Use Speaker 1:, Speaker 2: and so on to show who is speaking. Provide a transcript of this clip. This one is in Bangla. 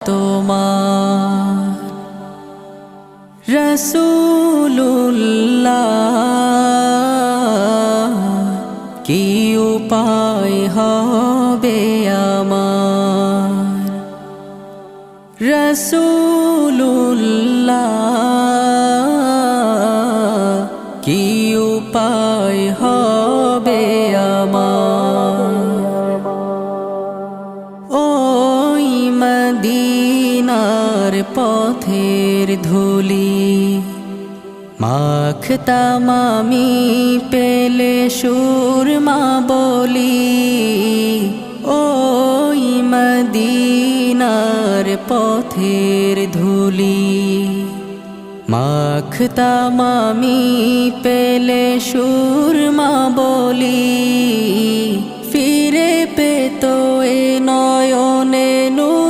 Speaker 1: তোমার রাসূলুল্লাহ কি উপায় হবে আমার রাসূলুল্লাহ কি উপায় হবে আমার ওই মদিনার পথের ধুলি মাখতাম আমি পেলে সুরমা বলি ওই মদিনার পথের ধুলি মাখতাম আমি পেলে সুরমা বলি ফিরে পেতো এ নয়নে নূর